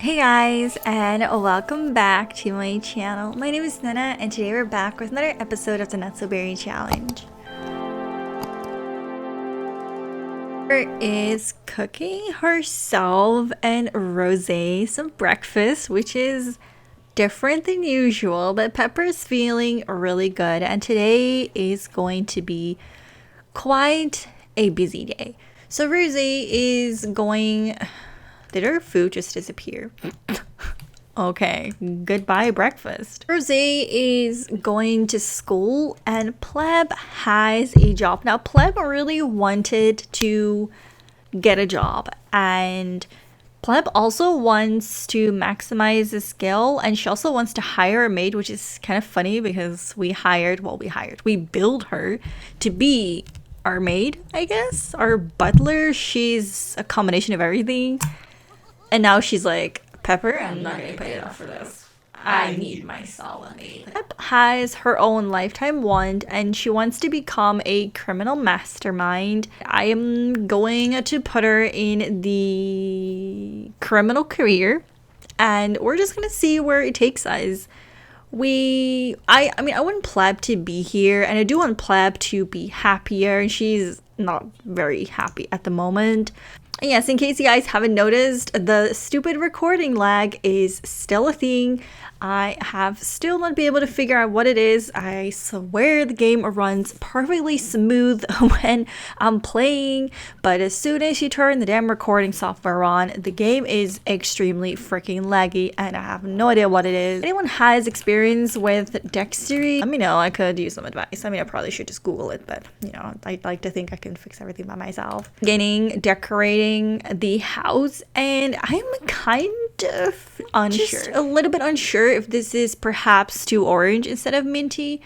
Hey guys, and welcome back to my channel. My name is Nenna, and today we're back with another episode of the Not So Berry Challenge. Her is cooking herself and Rose some breakfast, which is different than usual, but Pepper's feeling really good, and today is going to be quite a busy day. So Rose is going... Did her food just disappear? Okay, goodbye breakfast. Rose is going to school and Pleb has a job. Now, Pleb really wanted to get a job and Pleb also wants to maximize the skill, and she also wants to hire a maid, which is kind of funny because we billed her to be our maid, I guess, our butler. She's a combination of everything. And now she's like, Pepper, I'm not gonna pay enough for this. I need my solid maid. Pep has her own lifetime wand and she wants to become a criminal mastermind. I am going to put her in the criminal career and we're just gonna see where it takes us. I want Pleb to be here and I do want Pleb to be happier, and she's not very happy at the moment. And yes, in case you guys haven't noticed, the stupid recording lag is still a thing. I have still not been able to figure out what it is. I swear the game runs perfectly smooth when I'm playing, but as soon as you turn the damn recording software on, the game is extremely freaking laggy and I have no idea what it is. If anyone has experience with dexterity, let me know. I could use some advice. I mean, I probably should just Google it, but you know, I'd like to think I can fix everything by myself. Decorating the house, and I'm kind of unsure, just a little bit unsure if this is perhaps too orange instead of minty,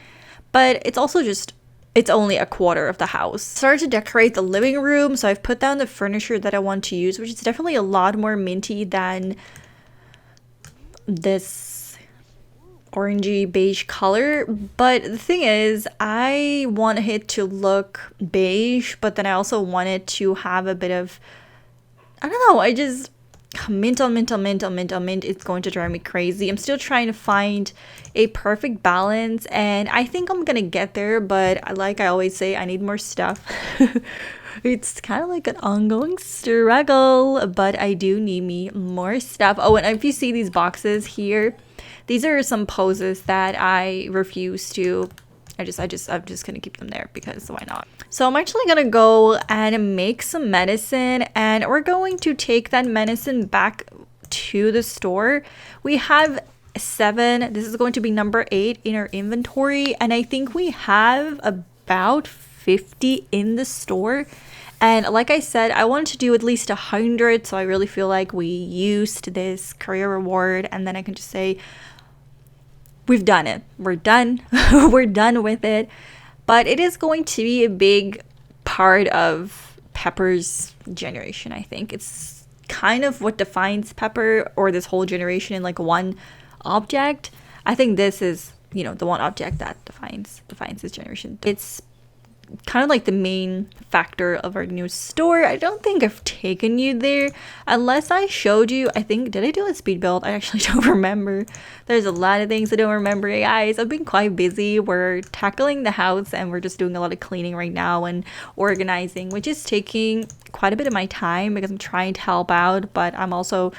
but it's also just, it's only a quarter of the house. Started to decorate the living room, so I've put down the furniture that I want to use, which is definitely a lot more minty than this orangey beige color. But the thing is, I want it to look beige, but then I also want it to have a bit of, I don't know, I just mint on mint on mint on mint on mint. It's going to drive me crazy. I'm still trying to find a perfect balance and I think I'm gonna get there, but like I always say, I need more stuff. It's kind of like an ongoing struggle, but I do need me more stuff. Oh, and if you see these boxes here, these are some poses that I refuse to. I'm just gonna keep them there because why not? So I'm actually gonna go and make some medicine and we're going to take that medicine back to the store. We have 7. This is going to be number 8 in our inventory, and I think we have about 50 in the store. And like I said, I wanted to do at least 100, so I really feel like we used this career reward, and then I can just say, we've done it. We're done. We're done with it. But it is going to be a big part of Pepper's generation, I think. It's kind of what defines Pepper or this whole generation in like one object. I think this is, you know, the one object that defines this generation. It's kind of like the main factor of our new store. I don't think I've taken you there unless I showed you. I think, did I do a speed build? I actually don't remember. There's a lot of things I don't remember, guys. I've been quite busy. We're tackling the house and we're just doing a lot of cleaning right now and organizing, which is taking quite a bit of my time because I'm trying to help out, but I'm also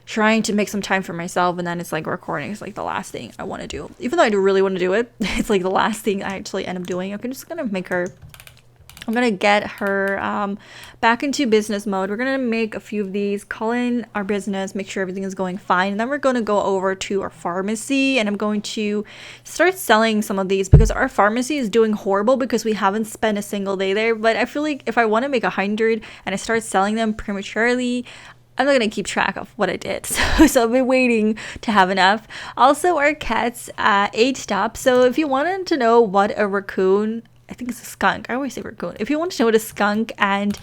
trying to make some time for myself, and then it's like recording is like the last thing I want to do. Even though I do really want to do it, it's like the last thing I actually end up doing. I'm just gonna make her, I'm gonna get her back into business mode. We're gonna make a few of these, call in our business, make sure everything is going fine, and then we're gonna go over to our pharmacy and I'm going to start selling some of these because our pharmacy is doing horrible because we haven't spent a single day there. But I feel like if I want to make 100 and I start selling them prematurely, I'm not gonna keep track of what I did, so I've been waiting to have enough. Also, our cats aged up, so if you wanted to know what a raccoon, I think it's a skunk, I always say raccoon. If you want to know what a skunk and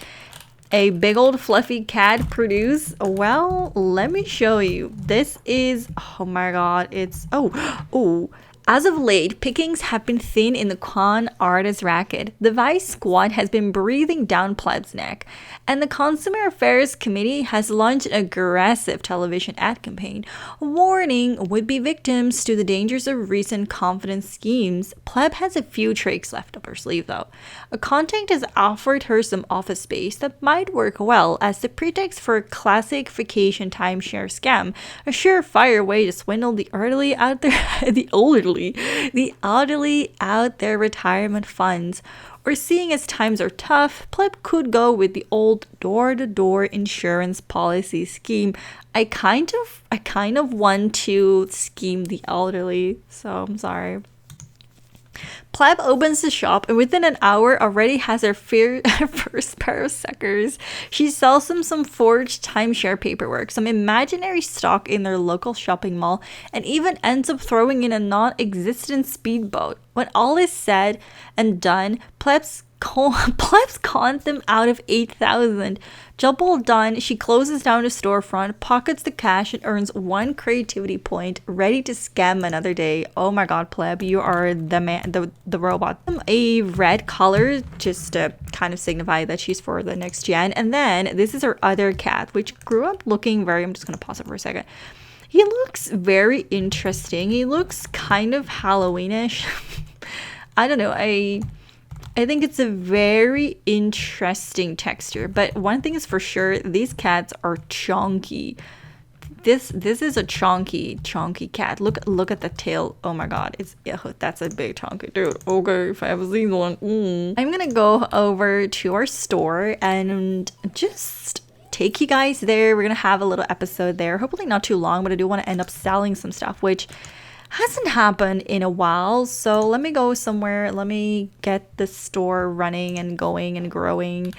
a big old fluffy cat produce, well, let me show you. This is, oh my god, it's, oh, As of late, pickings have been thin in the con artist racket. The Vice Squad has been breathing down Pleb's neck, and the Consumer Affairs Committee has launched an aggressive television ad campaign, warning would-be victims to the dangers of recent confidence schemes. Pleb has a few tricks left up her sleeve, though. A contact has offered her some office space that might work well as the pretext for a classic vacation timeshare scam, a surefire way to swindle the elderly out there, the elderly out their retirement funds. Or seeing as times are tough, Pleb could go with the old door-to-door insurance policy scheme. I kind of want to scheme the elderly, so I'm sorry. Pleb opens the shop and within an hour already has her first pair of suckers. She sells them some forged timeshare paperwork, some imaginary stock in their local shopping mall, and even ends up throwing in a non-existent speedboat. When all is said and done, Pleb's cons them out of 8,000. Job well done, she closes down the storefront, pockets the cash, and earns 1 creativity point, ready to scam another day. Oh my god, Pleb, you are the man, the robot. A red color, just to kind of signify that she's for the next gen. And then this is her other cat, which grew up looking very, I'm just gonna pause it for a second. He looks very interesting. He looks kind of Halloweenish. I don't know, I think it's a very interesting texture, but one thing is for sure, these cats are chunky. This is a chunky cat. Look at the tail. Oh my god, that's a big chunky dude. Okay, if I ever seen one. I'm gonna go over to our store and just take you guys there. We're gonna have a little episode there. Hopefully not too long, but I do want to end up selling some stuff, which hasn't happened in a while. So let me go somewhere. Let me get the store running and going and growing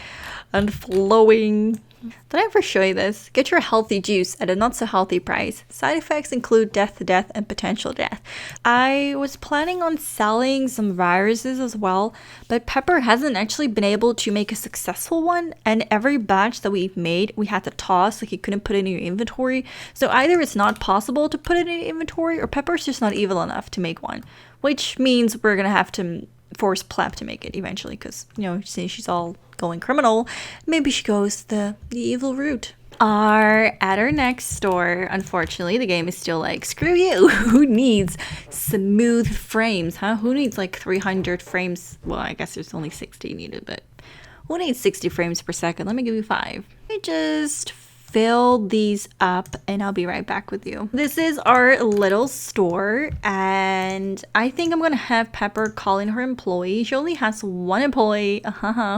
and flowing. Did I ever show you this? Get your healthy juice at a not so healthy price. Side effects include death, and potential death. I was planning on selling some viruses as well, but Pepper hasn't actually been able to make a successful one, and every batch that we've made, we had to toss, like you couldn't put it in your inventory. So either it's not possible to put it in your inventory, or Pepper's just not evil enough to make one, which means we're gonna have to force Pleb to make it eventually, because, you know, since she's all going criminal, maybe she goes the evil route. At our next store, unfortunately, the game is still like, screw you. Who needs smooth frames, huh? Who needs like 300 frames? Well, I guess there's only 60 needed, but who needs 60 frames per second? Let me give you 5. Let me just fill these up and I'll be right back with you. This is our little store, and I think I'm gonna have Pepper call in her employee. She only has 1 employee.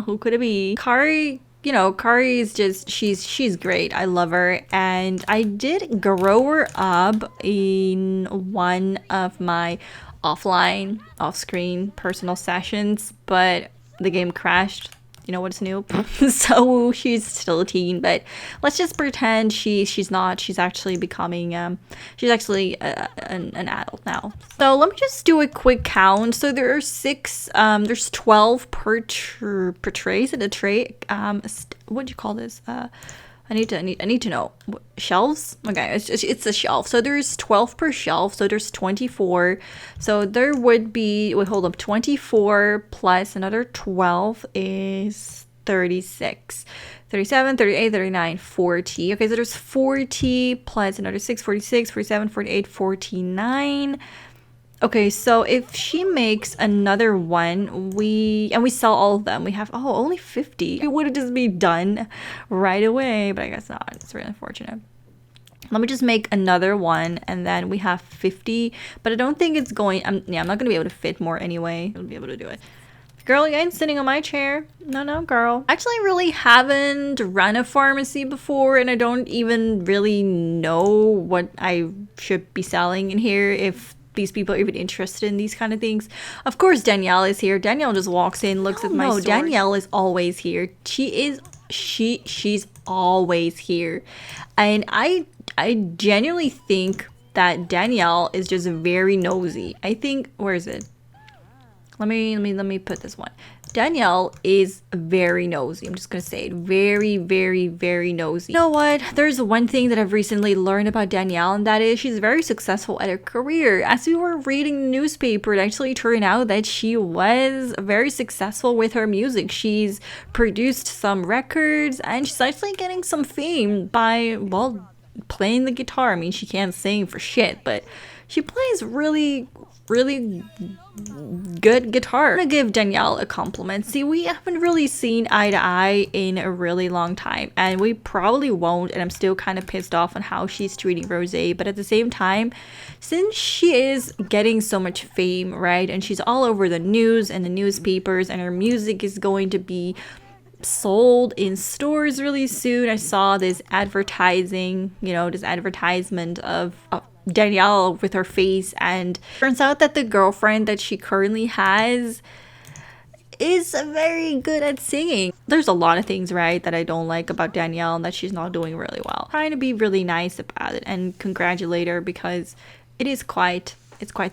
Who could it be? Kari. You know, Kari is just, she's great. I love her, and I did grow her up in one of my offline, off-screen personal sessions, but the game crashed. You know what's new? So she's still a teen, but let's just pretend she's not. She's actually becoming she's actually an adult now. So let me just do a quick count. So there are 6 there's 12 per tray. Is it a tray? What do you call this? I need to know. Shelves? Okay, it's a shelf. So there's 12 per shelf. So there's 24. So there would be, wait, hold up, 24 plus another 12 is 36. 37, 38, 39, 40. Okay, so there's 40 plus another 6, 46, 47, 48, 49. Okay, so if she makes another one, we sell all of them, we have, only 50. It would have just be done right away, but I guess not. It's really unfortunate. Let me just make another one, and then we have 50, but I don't think it's going, I'm not going to be able to fit more anyway. I'll be able to do it. Girl, you ain't sitting on my chair. No, girl. Actually, I really haven't run a pharmacy before, and I don't even really know what I should be selling in here, if these people are even interested in these kind of things. Of course, Danielle is here. Danielle just walks in, looks at my store. Danielle is always here. She's always here. And I genuinely think that Danielle is just very nosy. I think, where is it? Let me put this one. Danielle is very nosy. I'm just gonna say it. Very, very, very nosy. You know what? There's one thing that I've recently learned about Danielle, and that is she's very successful at her career. As we were reading the newspaper, it actually turned out that she was very successful with her music. She's produced some records, and she's actually getting some fame by, well, playing the guitar. I mean, she can't sing for shit, but she plays really, really good guitar. I'm gonna give Danielle a compliment. See, we haven't really seen eye to eye in a really long time, and we probably won't, and I'm still kind of pissed off on how she's treating Rosé, but at the same time, since she is getting so much fame, right, and she's all over the news and the newspapers, and her music is going to be sold in stores really soon. I saw this advertising, this advertisement of Danielle with her face, and turns out that the girlfriend that she currently has is very good at singing. There's a lot of things, right, that I don't like about Danielle and that she's not doing really well. I'm trying to be really nice about it and congratulate her, because it's quite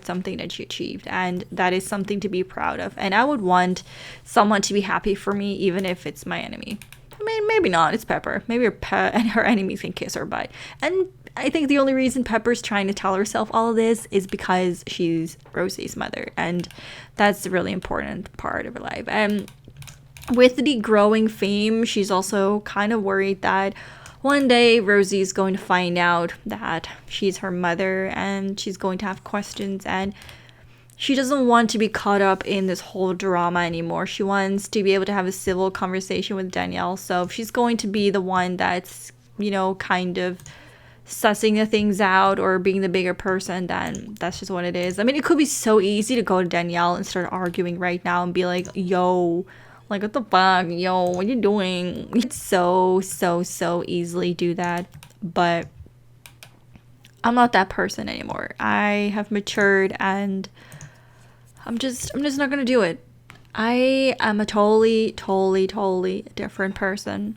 something that she achieved, and that is something to be proud of. And I would want someone to be happy for me, even if it's my enemy. I mean, maybe not. It's Pepper. Maybe her enemies can kiss her butt. And I think the only reason Pepper's trying to tell herself all of this is because she's Rosé's mother, and that's a really important part of her life. And with the growing fame, she's also kind of worried that one day Rosie is going to find out that she's her mother, and she's going to have questions, and she doesn't want to be caught up in this whole drama anymore. She wants to be able to have a civil conversation with Danielle. So if she's going to be the one that's, kind of sussing the things out or being the bigger person, then that's just what it is. I mean, it could be so easy to go to Danielle and start arguing right now and be like, yo, like, what the fuck? Yo, what you doing? We could so easily do that. But I'm not that person anymore. I have matured, and I'm just not gonna do it. I am a totally different person.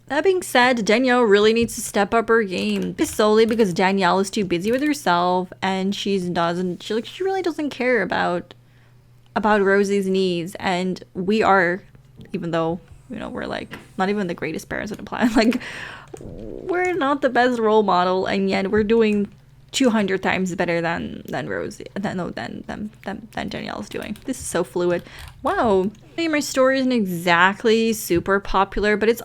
That being said, Danielle really needs to step up her game. It's solely because Danielle is too busy with herself, and she really doesn't care about Rosie's needs. And we are, even though we're like not even the greatest parents on the planet, like we're not the best role model, and yet we're doing 200 times better than Rosie, than Danielle's doing. This is so fluid. Wow, my story isn't exactly super popular, but it's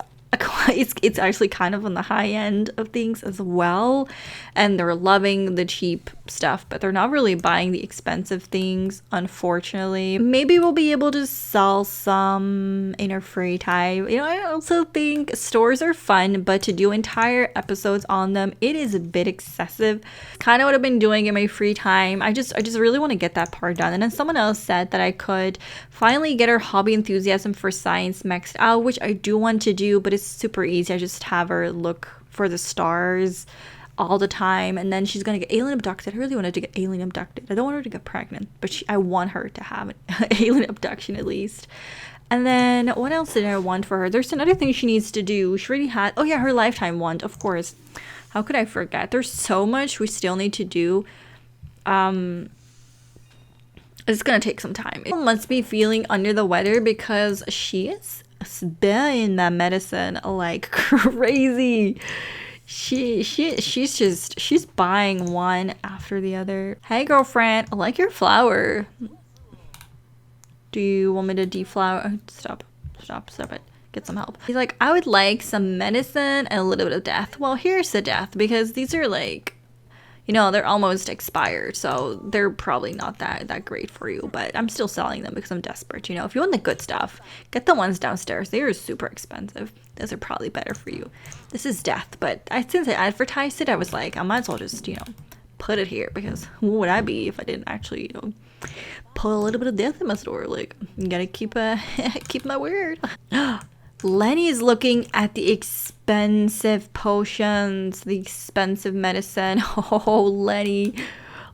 actually kind of on the high end of things as well, and they're loving the cheap stuff, but they're not really buying the expensive things, unfortunately. Maybe we'll be able to sell some in our free time. I also think stores are fun, but to do entire episodes on them, it is a bit excessive. Kind of what I've been doing in my free time. I just really want to get that part done. And then someone else said that I could finally get her hobby enthusiasm for science maxed out, which I do want to do, but it's super easy. I just have her look for the stars all the time, and then she's gonna get alien abducted. I really wanted to get alien abducted. I don't want her to get pregnant, but I want her to have an alien abduction at least. And then what else did I want for her? There's another thing she needs to do. She already had, oh yeah, her lifetime wand, of course. How could I forget? There's so much we still need to do. It's gonna take some time. It must be feeling under the weather because she is spilling that medicine like crazy. She's buying one after the other. Hey girlfriend, I like your flower. Do you want me to deflower? Stop it. Get some help. He's like, I would like some medicine and a little bit of death. Well, here's the death, because these are like, they're almost expired, so they're probably not that great for you, but I'm still selling them because I'm desperate. If you want the good stuff, get the ones downstairs. They are super expensive. Those are probably better for you. This is death, but since I advertised it, I was like, I might as well just, put it here, because who would I be if I didn't actually, put a little bit of death in my store? Like, you gotta keep my word. Lenny is looking at the expensive potions, the expensive medicine. Oh,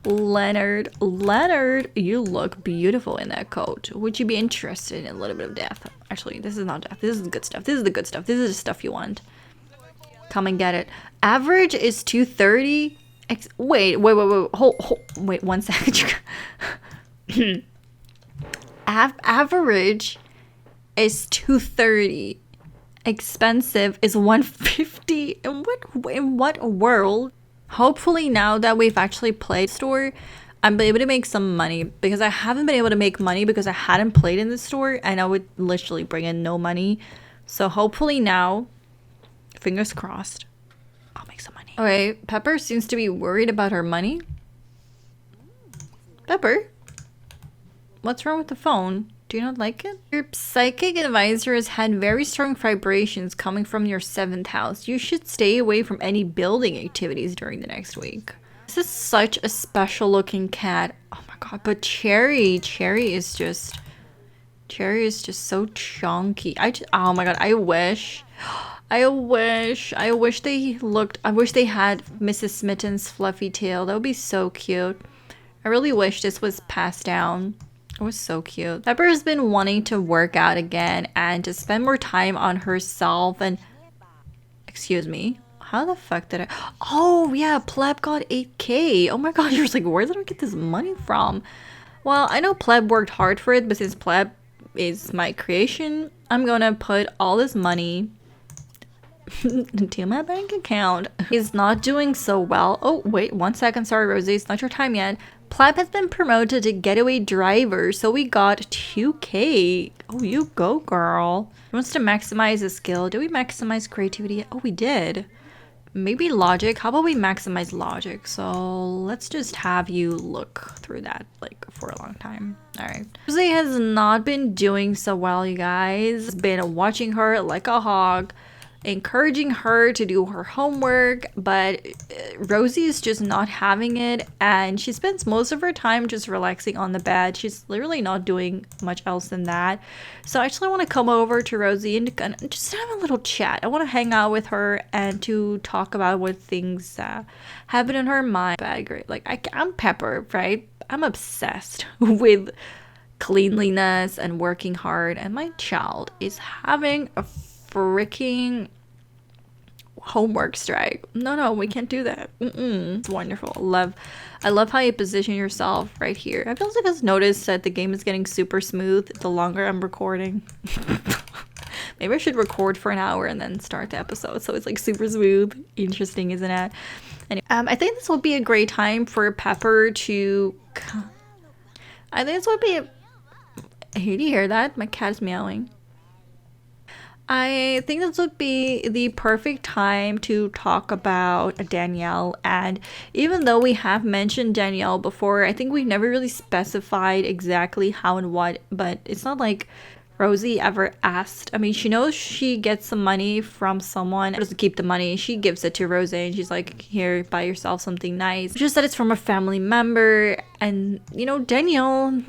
Leonard, you look beautiful in that coat. Would you be interested in a little bit of death? Actually, this is not death. This is the good stuff. This is the good stuff. This is the stuff you want. Come and get it. Average is 230. Wait. Wait 1 second. Average is 230. Expensive is 150. In what world? Hopefully now that we've actually played store, I'm able to make some money, because I haven't been able to make money because I hadn't played in the store and I would literally bring in no money. So hopefully now, fingers crossed, I'll make some money. Okay, Pepper seems to be worried about her money. Pepper, what's wrong with the phone? Do you not like it? Your psychic advisor has had very strong vibrations coming from your 7th house. You should stay away from any building activities during the next week. This is such a special looking cat. Oh my god, but Cherry is just so chunky. Oh my god, I wish they had Mrs. Smitten's fluffy tail. That would be so cute. I really wish this was passed down. It was so cute. Pepper has been wanting to work out again and to spend more time on herself and... Excuse me. How the fuck did I... Oh, yeah, Pleb got 8K. Oh my god, you're just like, where did I get this money from? Well, I know Pleb worked hard for it, but since Pleb is my creation, I'm gonna put all this money to my bank account. He's not doing so well. Oh, wait, 1 second. Sorry, Rosie. It's not your time yet. Pleb has been promoted to getaway driver, so we got 2K. Oh, you go, girl. He wants to maximize his skill. Did we maximize creativity? Oh, we did. Maybe logic. How about we maximize logic? So let's just have you look through that like for a long time. All right. Rosie has not been doing so well, you guys. Been watching her like a hog, encouraging her to do her homework, but Rosie is just not having it, and she spends most of her time just relaxing on the bed. She's literally not doing much else than that. So I actually want to come over to Rosie and just have a little chat. I want to hang out with her and to talk about what things happen in her mind. Bad, great. Like I'm Pepper, right? I'm obsessed with cleanliness and working hard, and my child is having a freaking homework strike. No, we can't do that. It's wonderful. I love how you position yourself right here. I feel like I've noticed that the game is getting super smooth the longer I'm recording. Maybe I should record for an hour and then start the episode so it's like super smooth. Interesting, isn't it? Anyway, I think this will be a great time for Pepper to... I think this would be a... Hey, do you hear that? My cat is meowing. I think this would be the perfect time to talk about Danielle, and even though we have mentioned Danielle before, I think we've never really specified exactly how and what, but it's not like Rosie ever asked. I mean, she knows she gets some money from someone, doesn't keep the money, she gives it to Rosie and she's like, here, buy yourself something nice. Just that it's from a family member, and you know, Danielle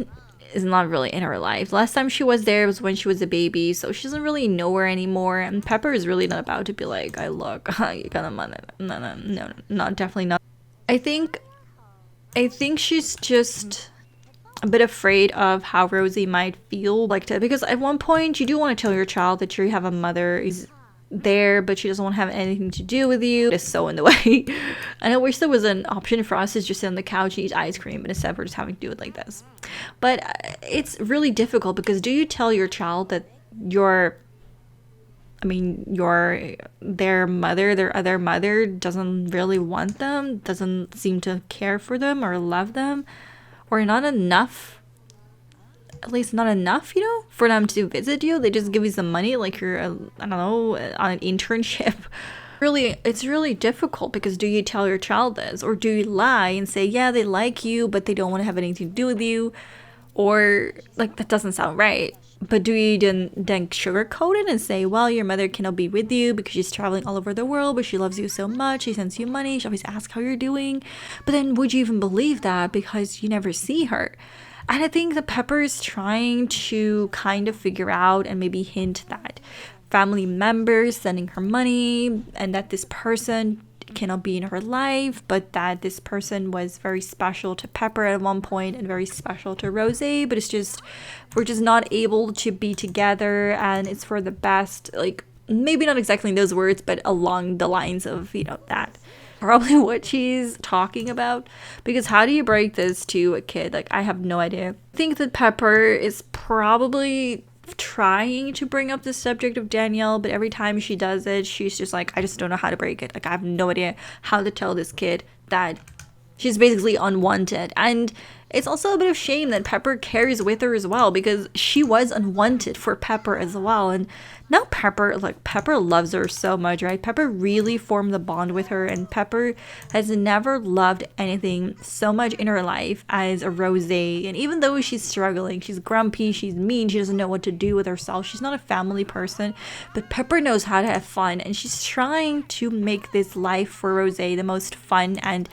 is not really in her life. Last time she was there was when she was a baby, so she doesn't really know her anymore, and Pepper is really not about to be like, I look, you got a money. No, definitely not. I think she's just a bit afraid of how Rosie might feel like that, because at one point you do want to tell your child that you have a mother is there, but she doesn't want to have anything to do with you. It's so in the way. And I wish there was an option for us to just sit on the couch and eat ice cream, but instead we're just having to do it like this. But it's really difficult, because do you tell your child that their other mother doesn't really want them, doesn't seem to care for them or love them, or not enough, at least not enough, you know, for them to visit you? They just give you some money like you're, I don't know, on an internship. Really, it's really difficult, because do you tell your child this, or do you lie and say, yeah, they like you, but they don't want to have anything to do with you? Or, like, that doesn't sound right. But do you then sugarcoat it and say, well, your mother cannot be with you because she's traveling all over the world, but she loves you so much, she sends you money, she always asks how you're doing. But then would you even believe that, because you never see her? And I think that Pepper is trying to kind of figure out and maybe hint that family members sending her money, and that this person cannot be in her life, but that this person was very special to Pepper at one point and very special to Rosie, but it's just, we're just not able to be together, and it's for the best. Like, maybe not exactly in those words, but along the lines of, you know, that. Probably what she's talking about, because how do you break this to a kid? Like, I have no idea. I think that Pepper is probably trying to bring up the subject of Danielle, but every time she does it, she's just like, I just don't know how to break it. Like, I have no idea how to tell this kid that she's basically unwanted. And it's also a bit of shame that Pepper carries with her as well, because she was unwanted for Pepper as well. And now Pepper loves her so much, right? Pepper really formed the bond with her, and Pepper has never loved anything so much in her life as a Rosé. And even though she's struggling, she's grumpy, she's mean, she doesn't know what to do with herself, she's not a family person, but Pepper knows how to have fun, and she's trying to make this life for Rosé the most fun and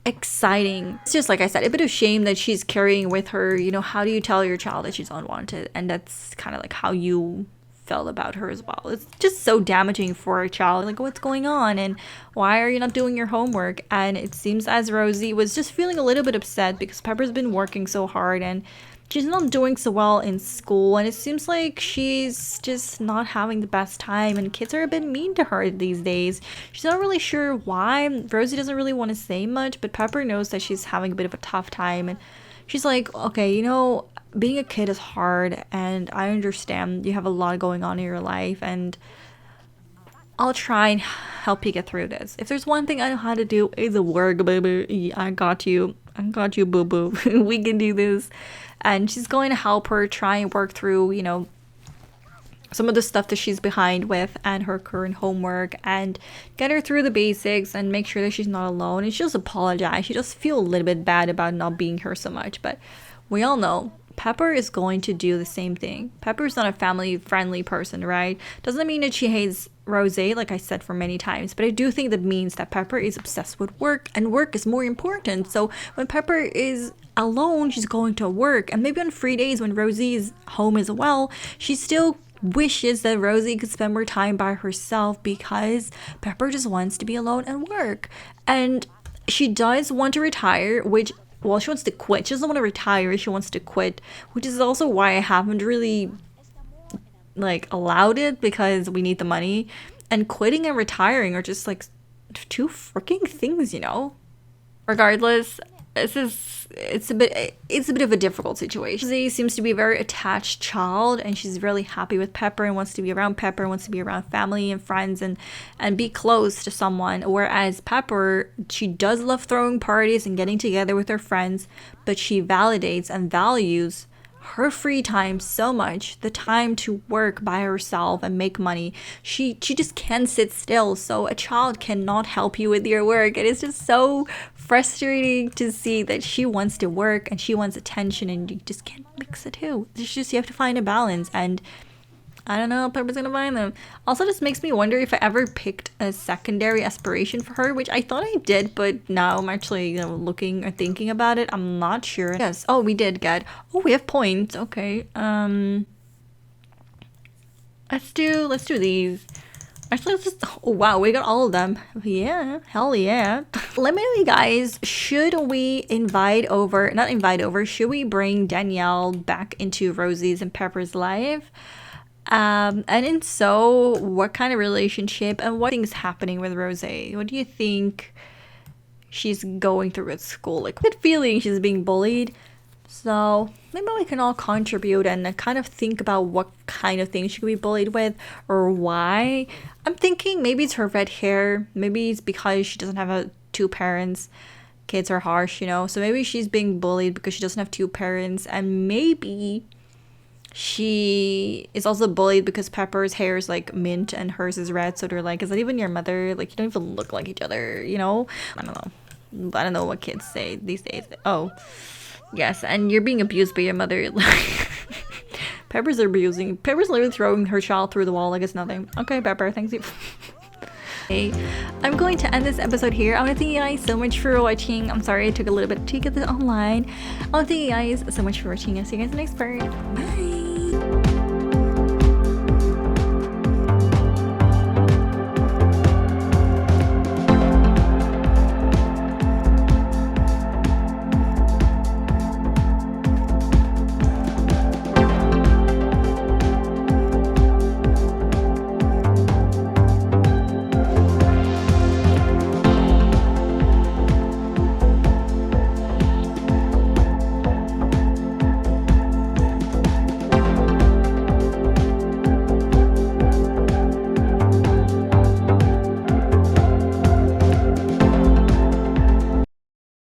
exciting. It's just like I said, a bit of shame that she's carrying with her, how do you tell your child that she's unwanted? And that's kind of like how you felt about her as well. It's just so damaging for a child. Like, what's going on? And why are you not doing your homework? And it seems as Rosie was just feeling a little bit upset because Pepper's been working so hard and she's not doing so well in school, and it seems like she's just not having the best time, and kids are a bit mean to her these days. She's not really sure why. Rosie doesn't really want to say much, but Pepper knows that she's having a bit of a tough time, and she's like, okay, being a kid is hard, and I understand you have a lot going on in your life, and I'll try and help you get through this. If there's one thing I know how to do, it's work, baby. I got you, boo-boo. We can do this. And she's going to help her try and work through, some of the stuff that she's behind with and her current homework, and get her through the basics and make sure that she's not alone. And she just apologize. She just feel a little bit bad about not being here so much. But we all know Pepper is going to do the same thing. Pepper's not a family-friendly person, right? Doesn't mean that she hates Rosé, like I said for many times, but I do think that means that Pepper is obsessed with work, and work is more important. So when Pepper is alone, she's going to work, and maybe on free days when Rosie is home as well, she still wishes that Rosie could spend more time by herself, because Pepper just wants to be alone and work. And she does want to retire, she wants to quit. She doesn't want to retire, she wants to quit, which is also why I haven't really allowed it, because we need the money. And quitting and retiring are just two freaking things, Regardless, it's a bit of a difficult situation. She seems to be a very attached child, and she's really happy with Pepper and wants to be around Pepper and wants to be around family and friends and be close to someone. Whereas Pepper, she does love throwing parties and getting together with her friends, but she validates and values her free time so much, the time to work by herself and make money. She just can't sit still. So a child cannot help you with your work. And it's just so frustrating to see that she wants to work and she wants attention, and you just can't mix the two. It's just, you have to find a balance, and I don't know if Pepper's gonna find them. Also, this makes me wonder if I ever picked a secondary aspiration for her, which I thought I did, but now I'm actually looking or thinking about it. I'm not sure. Yes. Oh, we did get. Oh, we have points. Okay. Let's do these. Actually, let's just. Oh wow, we got all of them. Yeah. Hell yeah. Let me know, you guys. Should we should we bring Danielle back into Rosie's and Pepper's life? And in so, what kind of relationship and what things happening with Rosé? What do you think she's going through at school? Like, good feeling she's being bullied. So maybe we can all contribute and kind of think about what kind of things she could be bullied with, or why. I'm thinking maybe it's her red hair. Maybe it's because she doesn't have two parents. Kids are harsh, so maybe she's being bullied because she doesn't have two parents, and maybe she is also bullied because Pepper's hair is mint and hers is red, so they're like, is that even your mother? You don't even look like each other, I don't know what kids say these days. Oh, yes, and you're being abused by your mother. Pepper's literally throwing her child through the wall like it's nothing. Okay, Pepper, thanks you. Okay, I'm going to end this episode here. I want to thank you guys so much for watching. I'm sorry it took a little bit to get this online. I want to thank you guys so much for watching. I'll see you guys in the next part. Bye!